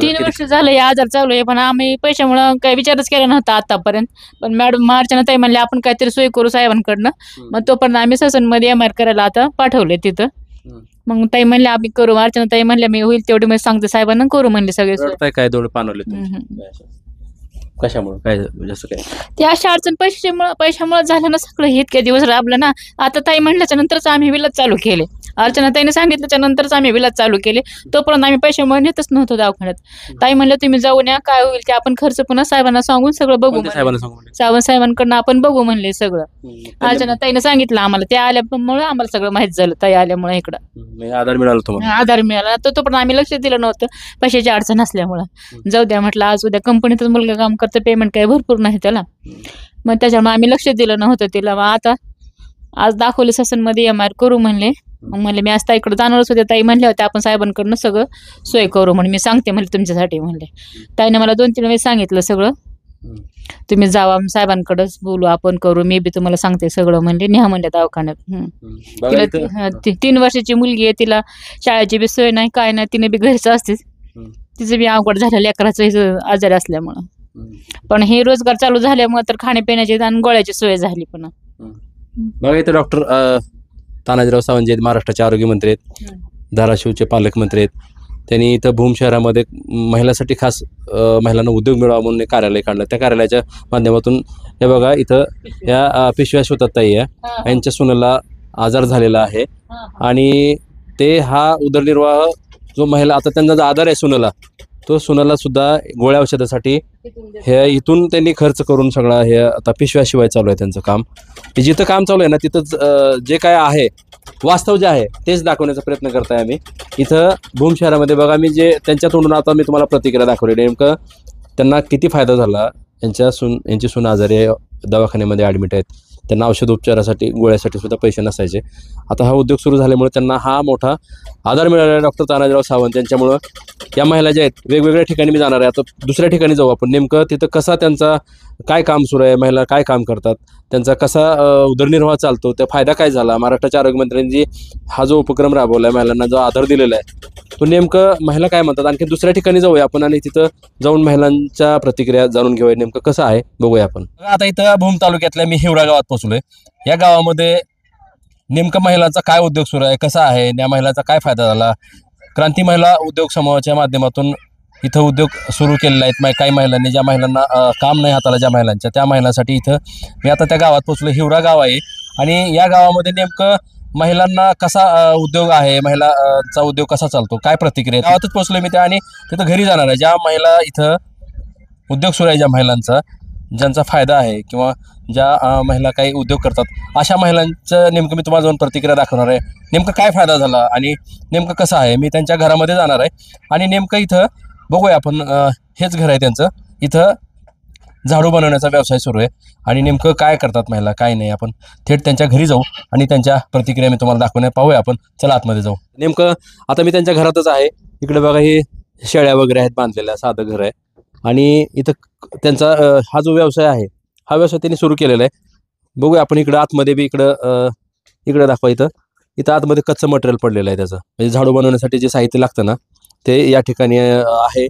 3 वर्ष झालं हे आजार चालू आहे. पण आम्ही पैशामुळे काही विचारच केला नव्हता आतापर्यंत. पण मॅडम अर्चनाताई म्हणले आपण काहीतरी सोय करू साहेबांकडनं. मग तोपर्यंत आम्ही ससूनमध्ये MR करायला आता पाठवले तिथं. मग ताई म्हणले आम्ही करू. अर्चनाताई म्हणल्या मी होईल तेवढी मी सांगते साहेबांना करू म्हणले सगळे. काय दोन पानवले कशामुळे काय जसं काय ते अशा अडचण पैशामुळे झालं ना सगळं. इतके दिवस राबलं ना. आता ताई म्हणल्याच्या नंतरच आम्ही विलाज चालू केले. अर्चनाताईने सांगितल्याच्या नंतरच आम्ही विलाज चालू केले. तोपर्यंत आम्ही पैशामुळे नेतच नव्हतो दवाखान्यात. ताई म्हणलं तुम्ही जाऊन या, काय होईल ते आपण खर्च पुन्हा साहेबांना सांगून सगळं बघू. सावंत साहेबांकडनं आपण बघू म्हणले सगळं. अर्चनाताईने सांगितलं आम्हाला. ते आल्यामुळे आम्हाला सगळं माहित झालं. ताई आल्यामुळे इकडं आधार मिळाला तुम्हाला? आधार मिळाला. तोपर्यंत आम्ही लक्ष दिलं नव्हतं पैशाची अडचण असल्यामुळं. जाऊ द्या म्हटलं, आज उद्या कंपनीतच मुलगा काम करतं, पेमेंट काही भरपूर नाही त्याला. मग त्याच्यामुळे आम्ही लक्ष दिलं नव्हतं तिला. मग आता आज दाखवले ससनमध्ये MR करू म्हणले. मग म्हणले मी आज ताईकडे जाणारच होते. ताई म्हणल्या होत्या आपण साहेबांकडनं सगळं सोय करू म्हणून. मी सांगते म्हणले तुमच्यासाठी म्हणले. ताईने मला 2-3 वेळेस सांगितलं सगळं. तुम्ही जावा साहेबांकडेच बोलू आपण करू. मी बी तुम्हाला सांगते सगळं म्हणले. न्या म्हणले दवाखान्यात. तिला 3 वर्षाची मुलगी आहे. तिला शाळेची बी सोय नाही काय नाही. तिने बी घरीच असतेच. तिचं बी अवघड झालं लेकराचं आजारी असल्यामुळं. पण हे रोजगार चालू झाल्यामुळे तर खाण्यापिण्याची आणि गोळ्याची सोय झाली. पण बघा इथं डॉक्टर तानाजीराव सावंत जे महाराष्ट्राचे आरोग्यमंत्री आहेत, धाराशिवचे पालकमंत्री आहेत. त्यांनी इथं भूम शहरामध्ये महिलांसाठी खास महिलांना उद्योग मिळावा म्हणून एक कार्यालय काढलं. त्या कार्यालयाच्या माध्यमातून हे बघा इथं या पिशव्या शिवतात ताई आहे. यांच्या सुनेला आजार झालेला आहे आणि ते हा उदरनिर्वाह जो महिला आता त्यांचा जो आधार आहे सुनेला, तो सुनाला सुद्धा गोळ्या औषधासाठी हे इथून त्यांनी खर्च करून सगळा हे आता पिशव्या शिवाय चालू आहे त्यांचं काम. जिथं काम चालू आहे ना तिथं जे काय आहे वास्तव जे आहे तेच दाखवण्याचा प्रयत्न करताय आम्ही. इथं भूम शहरामध्ये बघा मी जे त्यांच्या तोंडून आता मी तुम्हाला प्रतिक्रिया दाखवली. नेमकं त्यांना किती फायदा झाला. यांची सून आजारी दवाखान्यामध्ये ॲडमिट आहेत. त्यांना औषध उपचारासाठी गोळ्यासाठी सुद्धा पैसे नसायचे. आता हा उद्योग सुरू झाल्यामुळे त्यांना हा मोठा आधार मिळाला आहे डॉक्टर तानाजीराव सावंत यांच्यामुळं. या महिला ज्या आहेत वेगवेगळ्या ठिकाणी मी जाणार आहे. आता दुसऱ्या ठिकाणी जाऊ आपण. नेमकं तिथं कसा त्यांचा काय काम सुरू आहे, महिला काय काम करतात, त्यांचा कसा उदरनिर्वाह चालतो, त्या फायदा काय झाला, महाराष्ट्राच्या आरोग्यमंत्र्यांनी हा जो उपक्रम राबवला आहे, महिलांना जो आधार दिलेला आहे तो नेमकं महिला काय म्हणतात. आणखी दुसऱ्या ठिकाणी जाऊया आपण आणि तिथं जाऊन महिलांच्या प्रतिक्रिया जाणून घेऊया नेमकं कसं आहे बघूया आपण. आता इथं भूम तालुक्यातल्या मी हिवरा गावात पोहोचलोय. या गावामध्ये नेमकं महिलांचा काय उद्योग सुरू आहे, कसा आहे, या महिलांचा काय फायदा झाला. क्रांती महिला उद्योग समूहाच्या माध्यमातून इथं उद्योग सुरू केलेले आहेत. काही महिलांनी, ज्या महिलांना काम नाही हाताला ज्या महिलांच्या, त्या महिलांसाठी इथं मी आता त्या गावात पोहोचलो. हिवरा गाव आहे आणि या गावामध्ये नेमकं महिलांना कसा उद्योग आहे, महिलांचा उद्योग कसा चालतो, काय प्रतिक्रिया. गावातच पोहोचलो मी त्या आणि तिथं घरी जाणार आहे. ज्या महिला इथं उद्योग सुरू आहे, ज्या महिलांचा ज्यांचा फायदा आहे किंवा ज्या महिला काही उद्योग करतात, अशा महिलांचं नेमकं मी तुम्हाला जाऊन प्रतिक्रिया दाखवणार आहे. नेमकं काय फायदा झाला आणि नेमकं कसं आहे. मी त्यांच्या घरामध्ये जाणार आहे आणि नेमकं इथं बघूया आपण. हेच घर आहे त्यांचं. इथं झाडू बनवण्याचा व्यवसाय सुरू आहे आणि नेमकं काय करतात महिला काय नाही आपण थेट त्यांच्या घरी जाऊ आणि त्यांच्या प्रतिक्रिया मी तुम्हाला दाखवण्यात पाहूया आपण. चला आतमध्ये जाऊ. नेमकं आता मी त्यांच्या घरातच आहे. इकडे बघा हे शेळ्या वगैरे आहेत बांधलेल्या, साधं घर आहे आणि इथं त्यांचा हा जो व्यवसाय आहे हा व्यवसाय त्यांनी सुरू केलेला आहे. बघूया आपण इकडं आतमध्ये बी इकडं दाखवा. इथं आतमध्ये कच्चं मटेरियल पडलेलं आहे त्याचं, म्हणजे झाडू बनवण्यासाठी जे साहित्य लागतं ना ते या ठिकाणी आहे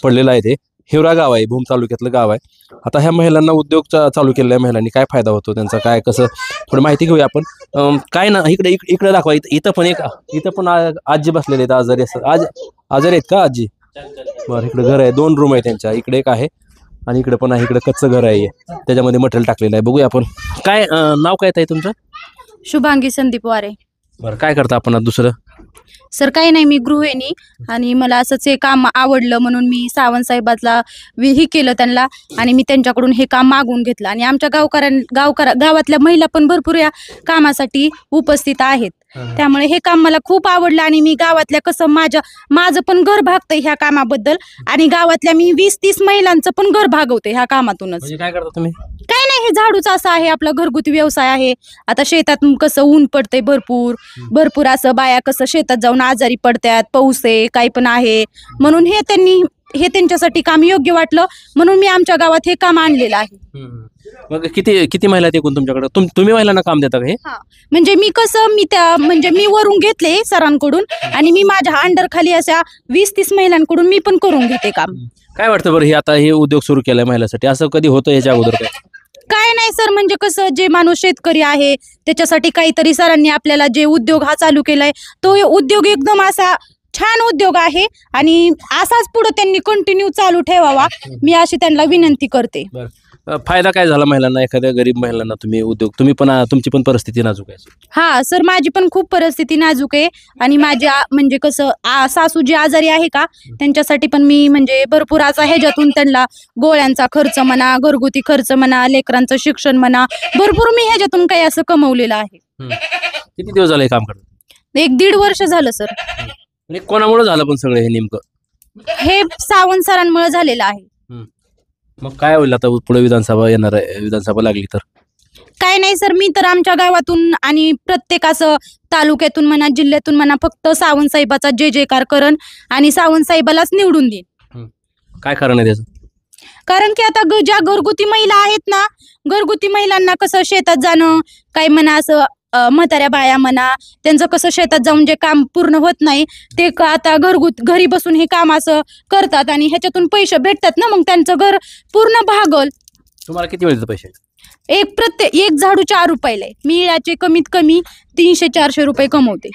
पडलेलं आहे. ते हिवरा गाव आहे, भूम तालुक्यातलं गाव आहे. आता ह्या महिलांना उद्योग चालू केलेल्या महिलांनी काय फायदा होतो त्यांचा काय कसं थोडी माहिती घेऊया आपण. काय ना इकडे दाखवा. इथं पण आजी बसलेले आहेत आजारी आजारी आहेत का आजी? बरं इकडे घर आहे, 2 रूम आहे त्यांच्या. इकडे एक आहे आणि इकडे पण आहे. इकडे कच्चं घर आहे त्याच्यामध्ये मटेरियल टाकलेलं आहे. बघूया आपण. काय नाव काय आहे तुमचं? शुभांगी संदीप वारे. बरं काय करता आपण दुसरं? सर काही नाही, मी गृहिणी आणि मला असंच हे काम आवडलं म्हणून मी सावंत साहेबातला हे केलं त्यांना आणि मी त्यांच्याकडून हे काम मागवून घेतलं आणि आमच्या गावातल्या महिला पण भरपूर या कामासाठी उपस्थित आहेत. त्यामुळे हे काम मला खूप आवडलं आणि मी गावातल्या कसं माझं पण घर भागतंय ह्या कामाबद्दल आणि गावातल्या मी 20-30 महिलांचं पण घर भागवते ह्या कामातूनच. म्हणजे काय करता तुम्ही? काय नाही, हे झाडूचा असा आहे आपला घरगुती व्यवसाय आहे. आता शेतात कसं ऊन पडतंय भरपूर असं बाया कसं शेतात जाऊन आजारी पडतात, पाऊस आहे काही पण आहे म्हणून हे त्यांच्यासाठी काम योग्य वाटलं म्हणून मी आमच्या गावात हे काम आणलेलं आहे. मग किती महिला आहेत एकूण तुमच्याकडे? तुम्ही महिलांना काम देता का हे? म्हणजे मी कसं मी वरून घेतले सरांकडून आणि मी माझ्या अंडर खाली अशा 20-30 महिलांकडून मी पण करून घेते काम. काय वाटतं बरं हे उद्योग सुरू केलाय महिलांसाठी? असं कधी होतं याच्या अगोदर काय नाही सर, म्हणजे कसं जे माणूस शेतकरी आहे त्याच्यासाठी काहीतरी सरांनी आपल्याला जे उद्योग हा चालू केलाय तो उद्योग एकदम असा छान उद्योग आहे आणि असाच पुढे त्यांनी कंटिन्यू चालू ठेवावा मी अशी त्यांना विनंती करते. फायदा काय झाला महिलांना? एखाद्या गरीब महिलांना तुम्ही पण तुमची पण परिस्थिती नाजूक आहे? हा सर, माझी पण खूप परिस्थिती नाजूक आहे आणि माझ्या म्हणजे कसं सासू जी आजारी आहे का त्यांच्यासाठी पण मी म्हणजे भरपूर असा ह्याच्यातून त्यांना गोळ्यांचा खर्च म्हणा, घरगुती खर्च म्हणा, लेकरांचं शिक्षण म्हणा, भरपूर मी ह्याच्यातून काही असं कमवलेलं आहे. किती दिवस झाले काम करत? 1-1.5 वर्ष झालं सर. कोणामुळे झालं पण सगळं हे नेमकं? हे सावंत सरांमुळे झालेलं आहे. मग काय होईल आता पुढे विधानसभा येणार आहे, विधानसभा लागली तर? काय नाही सर, मी तर आमच्या गावातून आणि प्रत्येक असं तालुक्यातून म्हणा जिल्ह्यातून म्हणा फक्त सावंत साहेबाचा जय जयकार करण आणि सावंत साहेबालाच निवडून देईन. काय कारण आहे त्याचं? कारण की आता ज्या घरगुती महिला आहेत ना, घरगुती महिलांना कसं शेतात जाणं काय म्हणा असं म्हाताऱ्या बाया म्हणा त्यांचं कसं शेतात जाऊन जे काम पूर्ण होत नाही ते आता घरी बसून हे काम असं करतात आणि ह्याच्यातून पैसे भेटतात ना, मग त्यांचं घर पूर्ण भागल. तुम्हाला किती मिळतात पैसे? एक झाडू 4 रुपयाला आहे. मी याचे कमीत कमी 300-400 रुपये कमवते.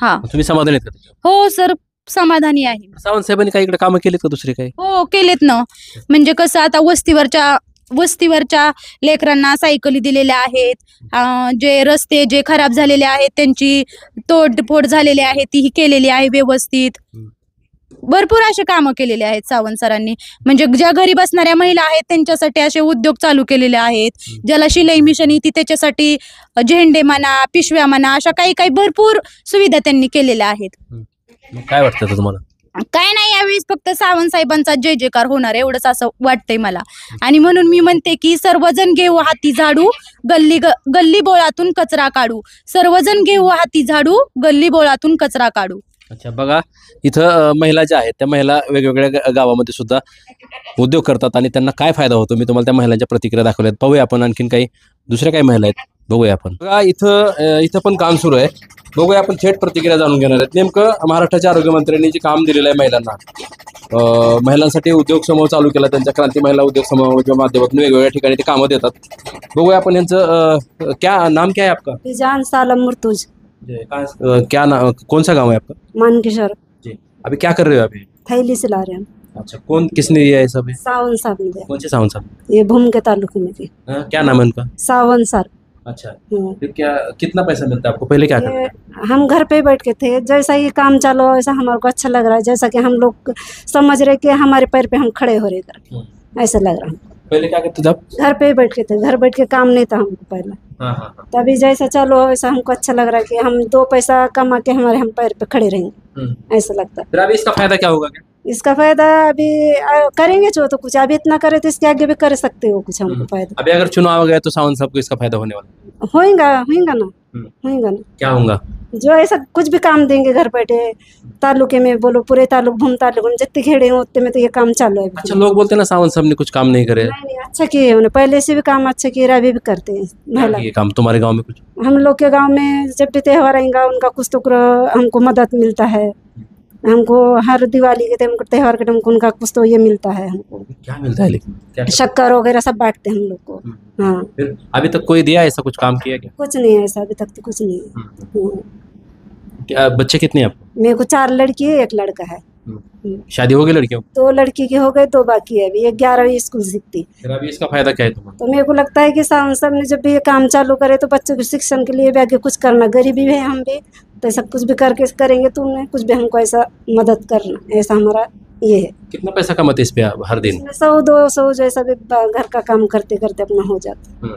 हा, तुम्ही समाधानी आहेत का? हो सर, समाधानी आहे. सावंत साहेबांनी काही इकडे कामं केलीत का दुसरे काही? हो केलेत ना, म्हणजे कसं आता वस्तीवरच्या लेकरांना सायकली दिलेल्या आहेत, जे रस्ते जे खराब झालेले आहेत त्यांची तोडफोड झालेली आहे ती केलेली आहे व्यवस्थित. भरपूर असे कामं केलेले आहेत सावंत सरांनी. म्हणजे ज्या घरी बसणाऱ्या महिला आहेत त्यांच्यासाठी असे उद्योग चालू केलेले आहेत. ज्याला शिलाई मिशन येते त्याच्यासाठी झेंडे म्हणा, पिशव्या म्हणा, अशा काही भरपूर सुविधा त्यांनी केलेल्या आहेत. काय वाटतं तुम्हाला? काय नाही, यावेळेस फक्त सावंत साहेबांचा जय जयकार होणार एवढंच असं वाटतंय मला आणि म्हणून मी म्हणते की सर्वजण घेऊ हाती झाडू, गल्ली बोळातून कचरा काढू. सर्वजण घेऊ हाती झाडू, गल्ली बोळातून कचरा काढू. अच्छा, बघा इथं महिला ज्या आहेत त्या महिला वेगवेगळ्या गावामध्ये सुद्धा उद्योग करतात आणि त्यांना काय फायदा होतो मी तुम्हाला त्या महिलांच्या प्रतिक्रिया दाखवल्यात. पाहूया आपण आणखीन काही दुसऱ्या काही महिला आहेत, बघूया आपण. बघा इथं पण काम सुरू आहे, बघूया आपण थेट प्रतिक्रिया जाणून घेणार आहेत. नेमकं महाराष्ट्राच्या आरोग्यमंत्र्यांनी जे काम दिलेलं आहे महिलांसाठी उद्योग समूह चालू केला, त्यांच्या क्रांती महिला उद्योग समूहाच्या माध्यमातून वेगवेगळ्या ठिकाणी ते कामं देतात. बघूया आपण यांचं नाम क्या है आपका? जान सालम मुर्तुज. क्या नाम, कौन सा गाँव है आपका? मानकेश्वर. जी, अभी क्या कर रहे हो अभी? थैली से ला रहे हैं. अच्छा, किसने दिया है सब? सावन साहब ने दिया. कौन से सावन साहब? ये भूम के तालुके में थे. क्या नाम है उनका? सावन सर. अच्छा, फिर कितना पैसा मिलता है आपको? पहले क्या करते? हम घर पे बैठ के थे, जैसा ही काम चालू हो वैसा हमारे को अच्छा लग रहा है, जैसा कि हम लोग समझ रहे कि हमारे पैर पे हम खड़े हो रहे करके, ऐसा लग रहा है. पहले क्या करते थे आप? घर पे ही बैठ के थे, घर बैठ के काम नहीं था हमको पहले. तभी जैसा चालू हो वैसा हमको अच्छा लग रहा है कि हम 2 पैसा कमा के हम पैर पे खड़े रहेंगे, ऐसा लगता है. फिर अभी इसका फायदा क्या होगा? इसका फायदा अभी करेंगे जो तो कुछ, अभी इतना करे तो इसके आगे भी कर सकते हो कुछ हमको फायदा। अभी अगर चुनाव आ गया तो सावंत साहब को इसका फायदा होने वाला होएगा होएगा ना, होएगा ना। क्या होगा? जो ऐसा कुछ भी काम देंगे घर बैठे, तालुके में बोलो, पूरे तालुक भूम तालुक में जितने खेड़े हैं उतने में तो ये काम चालू है। अच्छा, लोग बोलते हैं ना सावंत साहब ने कुछ काम नहीं करे। नहीं, अच्छा किए उन्होंने, पहले से भी काम अच्छा किए, अभी भी करते हैं महिला। ये काम तुम्हारे गांव में कुछ? हम लोग के गांव में जब भी त्योहार आएगा उनका कुछ तो हमको मदद मिलता है। हमको हर दिवाली के टाइम त्योहार के टाइम उनका कुछ तो ये मिलता है हमको। क्या मिलता है लेकिन? क्या? शक्कर वगैरह सब बांटते हैं हम लोग को। हाँ, फिर अभी तक कोई दिया ऐसा कुछ काम किया क्या? कुछ नहीं है ऐसा, अभी तक तो कुछ नहीं है। क्या बच्चे कितने हैं आपको? मेरे को 4 लड़की है, 1 लड़का है। शादी हो गई लड़कियों? 2 लड़की की हो गई, 2 बाकी है। अभी ये 11वीं स्कूल सीखती। फिर अभी इसका फायदा क्या है तुम्हारा? तो मेरे को लगता है कि सावंत साहब ने जब भी ये काम चालू करे तो बच्चों के शिक्षण के लिए भी आगे कुछ करना, गरीबी है हम भी, तो ऐसा कुछ भी करके करेंगे तो उन्हें कुछ भी हमको ऐसा मदद करना, ऐसा हमारा ये है। कितना पैसा कमाते इस पे आप हर दिन? 100-200 जैसा भी घर का काम करते करते अपना हो जाता।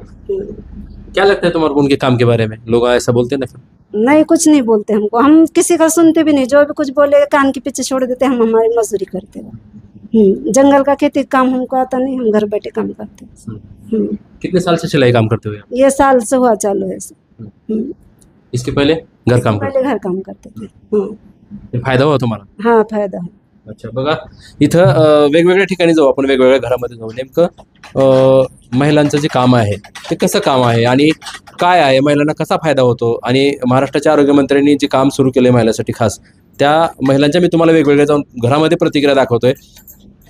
क्या लगता है तुम्हारे को उनके काम के बारे में? लोग ऐसा बोलते हैं ना फिर? नहीं, कुछ नहीं बोलते हमको, हम किसी का सुनते भी नहीं। जो भी कुछ बोले कान के पीछे छोड़ देते, हम हमारी मजदूरी करते हैं। जंगल का खेती काम हमको आता नहीं, हम घर बैठे काम करते हैं। कितने साल से सिलाई काम करते हुए? ये साल से हुआ चालू है ऐसे। इसके पहले घर काम करते? पहले घर काम करते थे। फिर फायदा हुआ तुम्हाला? हाँ, फायदा है। अच्छा, बघा इथं वेगवेगळ्या ठिकाणी जाऊ आपण, वेगवेगळ्या घरामध्ये जाऊ, नेमकं महिलांचं जे काम आहे ते कसं काम आहे आणि काय आहे, महिलांना कसा फायदा होतो, आणि महाराष्ट्राच्या आरोग्यमंत्र्यांनी जे काम सुरू केले महिलांसाठी खास, त्या महिलांच्या मी तुम्हाला वेगवेगळ्या जाऊन घरामध्ये प्रतिक्रिया दाखवतोय।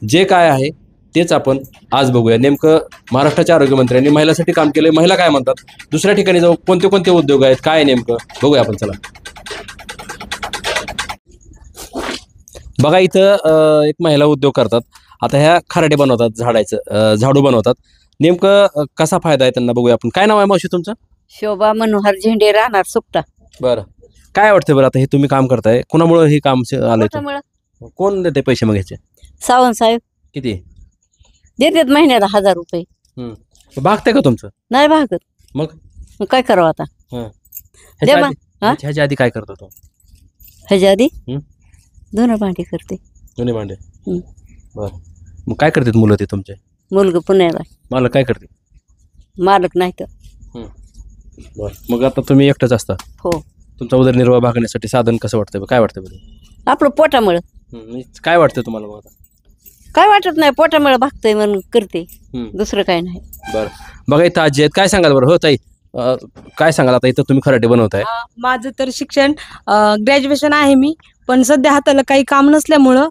जे काय आहे तेच आपण आज बघूया। नेमकं महाराष्ट्राच्या आरोग्यमंत्र्यांनी महिलांसाठी काम केले, महिला काय म्हणतात, दुसऱ्या ठिकाणी जाऊ, कोणते कोणते उद्योग आहेत, काय नेमकं बघूया आपण, चला। बघा इथं एक महिला उद्योग करतात। आता ह्या खराडे बनवतात, झाडू बनवतात। नेमकं कसा फायदा आहे त्यांना बघूया आपण। काय नाव आहे मावशी तुमचं? शोभा मनोहर झेंडे, राहणार सुकटा। बरं, काय वाटतं बरं आता हे तुम्ही काम करताय, कोणामुळे हे काम आलंय? कोण देते पैसे मग ह्याचे? सावंत साहेब किती देतात महिन्याला 1000 रुपये। भागते का तुमचं? नाही भागत। मग काय करावं आता? ह्याच्या आधी काय करतो तो? ह्याच्या आधी दोन भांडी करते। दोन्ही भांडे? बरं, मग काय करतात मुलं ते तुमचे? मुलगा पुण्याला। मालक काय करते? मालक नाही तर। बरं, मग आता तुम्ही एकटंच असता? हो। तुमचा उदरनिर्वाह भागण्यासाठी साधन कसं वाटतं, काय वाटतं बरं? आपलं पोटामुळे। काय वाटतं तुम्हाला मग आता? काय वाटत नाही, पोटामुळे भागतंय म्हणून करते, दुसरं काय नाही। बरं, बघा इथं आजी आहेत, काय सांगाल बरं? हो ताई, काय सांगाल आता इथं तुम्ही खराटे बनवताय? माझं तर शिक्षण ग्रॅज्युएशन आहे मी, पण सध्या हाताला काही काम नसल्यामुळं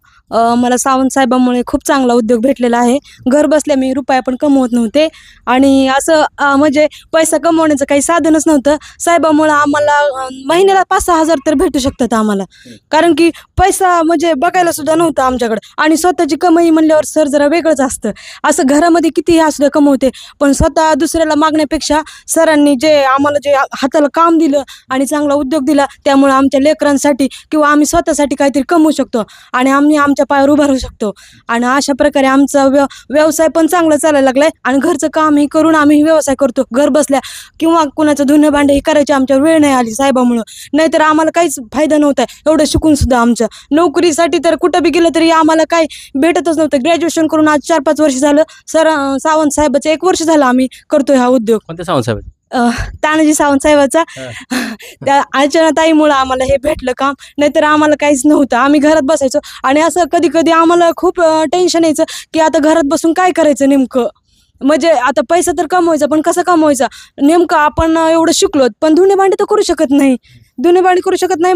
मला सावंत साहेबांमुळे खूप चांगला उद्योग भेटलेला आहे। घर बसल्या मी रुपया पण कमवत नव्हते, आणि असं म्हणजे पैसा कमवण्याचं काही साधनच नव्हतं। साहेबांमुळे आम्हाला महिन्याला 5-6 हजार तर भेटू शकतात आम्हाला, कारण की पैसा म्हणजे बघायला सुद्धा नव्हता आमच्याकडे, आणि स्वतःची कमाई म्हणल्यावर सर जरा वेगळंच असतं। असं घरामध्ये कितीही असलं कमवते, पण स्वतः दुसऱ्याला मागण्यापेक्षा सरांनी जे आम्हाला जे हाताला काम दिलं आणि चांगला उद्योग दिला, त्यामुळे आमच्या लेकरांसाठी किंवा आम्ही स्वतःसाठी काहीतरी कमवू शकतो, आणि आम्ही आमच्या पायावर उभा राहू शकतो। आणि अशा प्रकारे आमचा व्यवसाय पण चांगला चालायला लागलाय, आणि घरचं कामही करून आम्ही व्यवसाय करतो घर बसल्या, किंवा कुणाचं धुणं भांडे करायची आमच्यावर वेळ नाही आली साहेबामुळं, नाहीतर आम्हाला काहीच फायदा नव्हता एवढं शिकून सुद्धा। आमच्या नोकरीसाठी तर कुठं बी गेलं तरी आम्हाला काही भेटतच नव्हतं। ग्रॅज्युएशन करून आज 4-5 वर्ष झालं, सावंत साहेबाचं 1 वर्ष झालं आम्ही करतोय हा उद्योग। कोणत्या सावंत साहेब? तानाजी सावंत साहेबाचा। त्या अर्चनाताईमुळे आम्हाला हे भेटलं काम, नाहीतर आम्हाला काहीच नव्हतं, आम्ही घरात बसायचो। आणि असं कधी कधी आम्हाला खूप टेन्शन यायचं की आता घरात बसून काय करायचं नेमकं, म्हणजे आता पैसा तर कमवायचा, पण कसा कमवायचा नेमकं? आपण एवढं शिकलो पण धुणे भांडी तर करू शकत नाही,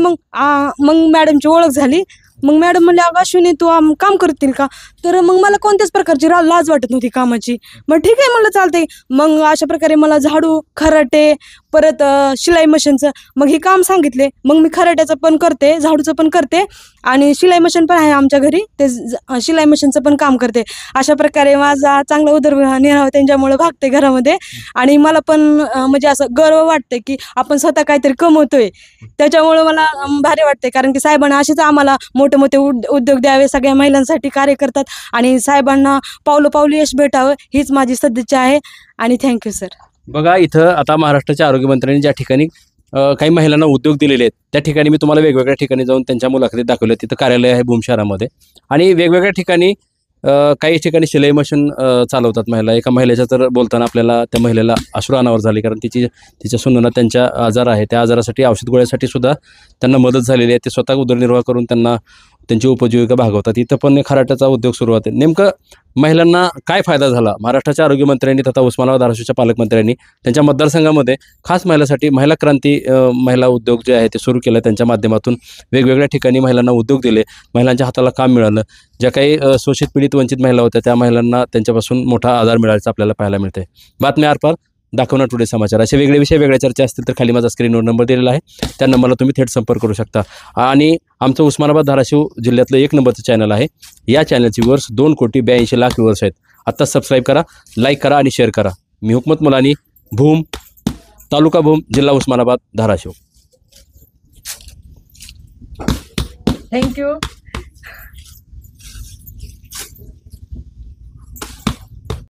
मग मॅडमची ओळख झाली। मग मॅडम म्हणले, अगं अश्विनी तू काम करतील का? तर मग मला कोणत्याच प्रकारची लाज वाटत नव्हती कामाची। मग ठीक आहे म्हणलं, चालतंय। मग अशा प्रकारे मला झाडू, खराटे, परत शिलाई मशीनचं मग हे काम सांगितले। मग मी खराट्याचं पण करते, झाडूचं पण करते, आणि शिलाई मशीन पण आहे आमच्या घरी, ते शिलाई मशीनचं पण काम करते। अशा प्रकारे माझा चांगला उदरनिर्वाह त्यांच्यामुळे भागते घरामध्ये, आणि मला पण म्हणजे असं गर्व वाटते की आपण स्वतः काहीतरी कमवतोय, त्याच्यामुळे मला भारी वाटते। कारण की साहेबांना असेच आम्हाला मोठे मोठे उद्योग द्यावे, सगळ्या महिलांसाठी कार्य करतात, आणि साहेबांना पावलोपावली यश भेटावं हीच माझी सदिच्छा आहे, आणि थँक्यू सर। बघा इथं आता महाराष्ट्राच्या आरोग्यमंत्र्यांनी ज्या ठिकाणी काही महिलांना उद्योग दिलेले आहेत त्या ठिकाणी मी तुम्हाला वेगवेगळ्या ठिकाणी जाऊन त्यांच्या मुलाखती दाखवल्या. तिथं कार्यालय आहे भूम शहरामध्ये आणि वेगवेगळ्या ठिकाणी काही ठिकाणी शिलाई मशीन चालवतात महिला. एका महिलेच्या तर बोलताना आपल्याला त्या महिलेला अश्रू अनावर झाली, कारण तिच्या सुनेला त्यांच्या आजार आहे, त्या आजारासाठी औषध गोळ्यासाठी सुद्धा त्यांना मदत झालेली आहे. ते स्वतः उदरनिर्वाह करून त्यांना त्यांची उपजीविका भागवतात. इथं पण खराट्याचा उद्योग सुरू होते. नेमकं महिलांना काय फायदा झाला? महाराष्ट्राच्या आरोग्यमंत्र्यांनी तथा उस्मानाबाद धाराशिवच्या पालकमंत्र्यांनी त्यांच्या मतदारसंघामध्ये खास महिलांसाठी महिला क्रांती महिला उद्योग जे आहे ते सुरू केलं. त्यांच्या माध्यमातून वेगवेगळ्या ठिकाणी महिलांना उद्योग दिले, महिलांच्या हाताला काम मिळालं. ज्या काही शोषित पीडित वंचित महिला होत्या त्या महिलांना त्यांच्यापासून मोठा आधार मिळाल्याचं आपल्याला पाहायला मिळते. बातम्या आरपार दाखवणार टुडे समाचार. असे वेगळे विषय वेगळ्या चर्चा असतील तर खाली माझा स्क्रीनवर नंबर दिलेला आहे, त्या नंबरला तुम्ही थेट संपर्क करू शकता. आणि आमचं उस्मानाबाद धाराशिव जिल्ह्यातलं 1 नंबरचं चॅनल आहे. या चॅनलची व्ह्यूअर्स 2,82,00,000 व्ह्यूअर्स आहेत. आत्ता सबस्क्राईब करा, लाईक करा आणि शेअर करा. मी हुकमत मुलानी, भूम, तालुका भूम, जिल्हा उस्मानाबाद, धाराशिव. थँक्यू.